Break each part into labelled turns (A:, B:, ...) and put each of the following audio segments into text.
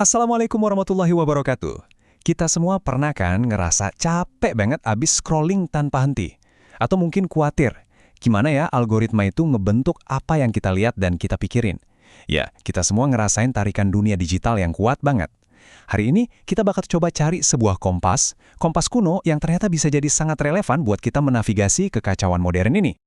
A: Assalamualaikum warahmatullahi wabarakatuh. Kita semua pernah kan ngerasa capek banget abis scrolling tanpa henti? Atau mungkin khawatir, gimana ya algoritma itu ngebentuk apa yang kita lihat dan kita pikirin? Ya, kita semua ngerasain tarikan dunia digital yang kuat banget. Hari ini kita bakal coba cari sebuah kompas kuno yang ternyata bisa jadi sangat relevan buat kita menavigasi kekacauan modern ini.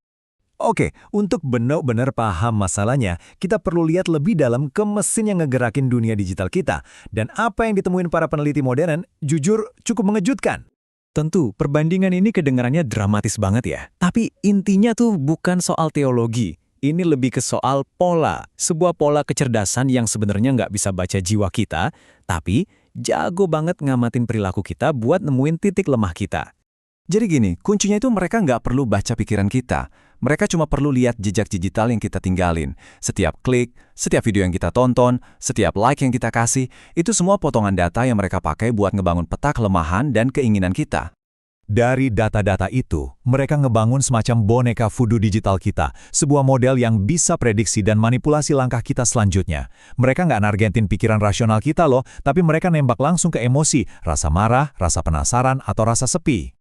B: Oke, untuk benar-benar paham masalahnya, kita perlu lihat lebih dalam ke mesin yang ngegerakin dunia digital kita. Dan apa yang ditemuin para peneliti modern, jujur cukup mengejutkan.
C: Tentu, perbandingan ini kedengarannya dramatis banget ya. Tapi intinya tuh bukan soal teologi. Ini lebih ke soal pola. Sebuah pola kecerdasan yang sebenarnya nggak bisa baca jiwa kita, tapi jago banget ngamatin perilaku kita buat nemuin titik lemah kita.
A: Jadi gini, kuncinya itu mereka nggak perlu baca pikiran kita. Mereka cuma perlu lihat jejak digital yang kita tinggalin. Setiap klik, setiap video yang kita tonton, setiap like yang kita kasih, itu semua potongan data yang mereka pakai buat ngebangun peta kelemahan dan keinginan kita.
B: Dari data-data itu, mereka ngebangun semacam boneka voodoo digital kita, sebuah model yang bisa prediksi dan manipulasi langkah kita selanjutnya. Mereka nggak nargetin pikiran rasional kita loh, tapi mereka nembak langsung ke emosi, rasa marah, rasa penasaran, atau rasa sepi.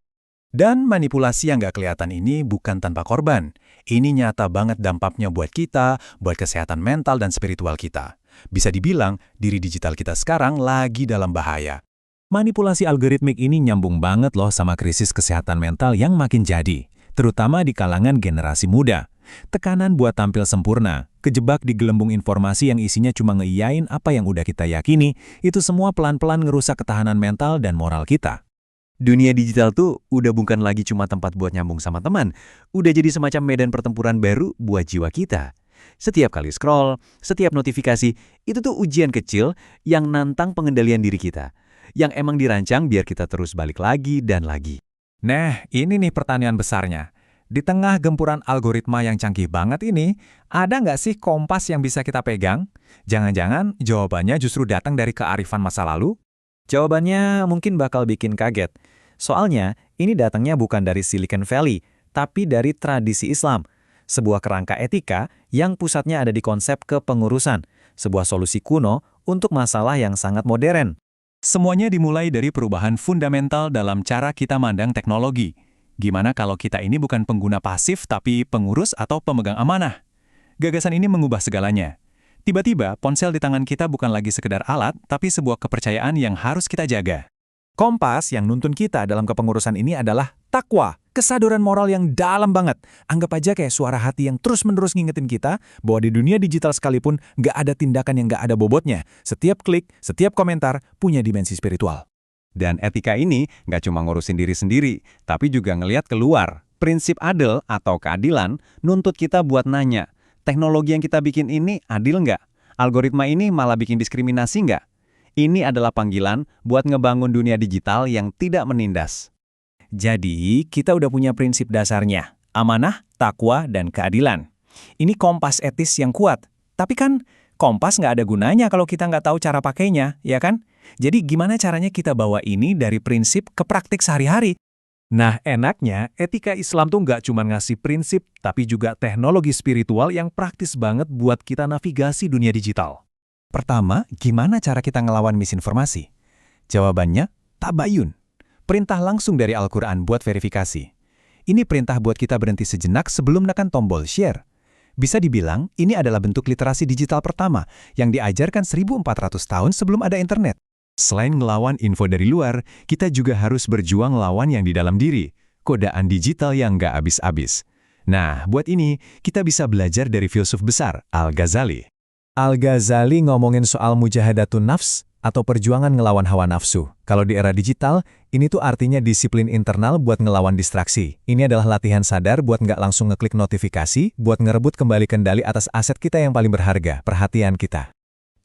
A: Dan manipulasi yang nggak kelihatan ini bukan tanpa korban. Ini nyata banget dampaknya buat kita, buat kesehatan mental dan spiritual kita. Bisa dibilang, diri digital kita sekarang lagi dalam bahaya.
C: Manipulasi algoritmik ini nyambung banget loh sama krisis kesehatan mental yang makin jadi, terutama di kalangan generasi muda. Tekanan buat tampil sempurna, kejebak di gelembung informasi yang isinya cuma ngeiyain apa yang udah kita yakini, itu semua pelan-pelan ngerusak ketahanan mental dan moral kita.
D: Dunia digital tuh udah bukan lagi cuma tempat buat nyambung sama teman, udah jadi semacam medan pertempuran baru buat jiwa kita. Setiap kali scroll, setiap notifikasi, itu tuh ujian kecil yang nantang pengendalian diri kita, yang emang dirancang biar kita terus balik lagi dan lagi.
A: Nah, ini nih pertanyaan besarnya. Di tengah gempuran algoritma yang canggih banget ini, ada nggak sih kompas yang bisa kita pegang? Jangan-jangan jawabannya justru datang dari kearifan masa lalu?
C: Jawabannya mungkin bakal bikin kaget. Soalnya, ini datangnya bukan dari Silicon Valley, tapi dari tradisi Islam. Sebuah kerangka etika yang pusatnya ada di konsep kepengurusan, sebuah solusi kuno untuk masalah yang sangat modern.
A: Semuanya dimulai dari perubahan fundamental dalam cara kita mandang teknologi. Gimana kalau kita ini bukan pengguna pasif tapi pengurus atau pemegang amanah? Gagasan ini mengubah segalanya. Tiba-tiba, ponsel di tangan kita bukan lagi sekedar alat, tapi sebuah kepercayaan yang harus kita jaga.
B: Kompas yang nuntun kita dalam kepengurusan ini adalah takwa, kesadaran moral yang dalam banget. Anggap aja kayak suara hati yang terus-menerus ngingetin kita bahwa di dunia digital sekalipun nggak ada tindakan yang nggak ada bobotnya. Setiap klik, setiap komentar punya dimensi spiritual.
A: Dan etika ini nggak cuma ngurusin diri sendiri, tapi juga ngelihat keluar. Prinsip adil atau keadilan nuntut kita buat nanya, teknologi yang kita bikin ini adil nggak? Algoritma ini malah bikin diskriminasi nggak? Ini adalah panggilan buat ngebangun dunia digital yang tidak menindas.
C: Jadi, kita udah punya prinsip dasarnya, amanah, takwa, dan keadilan. Ini kompas etis yang kuat. Tapi kan, kompas nggak ada gunanya kalau kita nggak tahu cara pakainya, ya kan? Jadi gimana caranya kita bawa ini dari prinsip ke praktik sehari-hari?
B: Nah, enaknya, etika Islam tuh nggak cuma ngasih prinsip, tapi juga teknologi spiritual yang praktis banget buat kita navigasi dunia digital.
A: Pertama, gimana cara kita ngelawan misinformasi? Jawabannya, tabayun. Perintah langsung dari Al-Quran buat verifikasi. Ini perintah buat kita berhenti sejenak sebelum menekan tombol share. Bisa dibilang, ini adalah bentuk literasi digital pertama yang diajarkan 1400 tahun sebelum ada internet. Selain ngelawan info dari luar, kita juga harus berjuang lawan yang di dalam diri, godaan digital yang nggak habis-habis. Nah, buat ini, kita bisa belajar dari filsuf besar, Al-Ghazali.
B: Al-Ghazali ngomongin soal mujahadatun nafs atau perjuangan ngelawan hawa nafsu. Kalau di era digital, ini tuh artinya disiplin internal buat ngelawan distraksi. Ini adalah latihan sadar buat nggak langsung ngeklik notifikasi, buat ngerebut kembali kendali atas aset kita yang paling berharga, perhatian kita.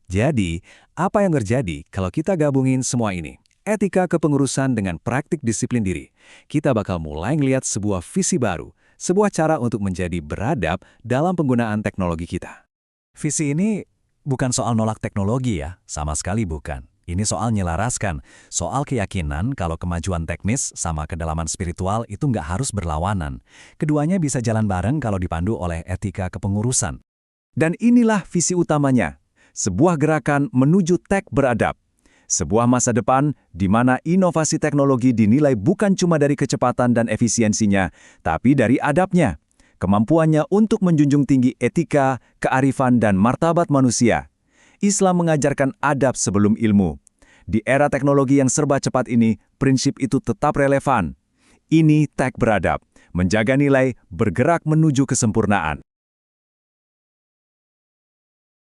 D: Jadi, apa yang terjadi kalau kita gabungin semua ini? Etika kepengurusan dengan praktik disiplin diri. Kita bakal mulai ngelihat sebuah visi baru, sebuah cara untuk menjadi beradab dalam penggunaan teknologi kita.
C: Visi ini bukan soal nolak teknologi ya, sama sekali bukan. Ini soal nyelaraskan, soal keyakinan kalau kemajuan teknis sama kedalaman spiritual itu nggak harus berlawanan. Keduanya bisa jalan bareng kalau dipandu oleh etika kepengurusan.
D: Dan inilah visi utamanya.
C: sebuah gerakan menuju tech beradab. Sebuah masa depan di mana inovasi teknologi dinilai bukan cuma dari kecepatan dan efisiensinya, tapi dari adabnya, kemampuannya untuk menjunjung tinggi etika, kearifan, dan martabat manusia. Islam mengajarkan adab sebelum ilmu. Di era teknologi yang serba cepat ini, prinsip itu tetap relevan. Ini tech beradab, menjaga nilai, bergerak menuju kesempurnaan.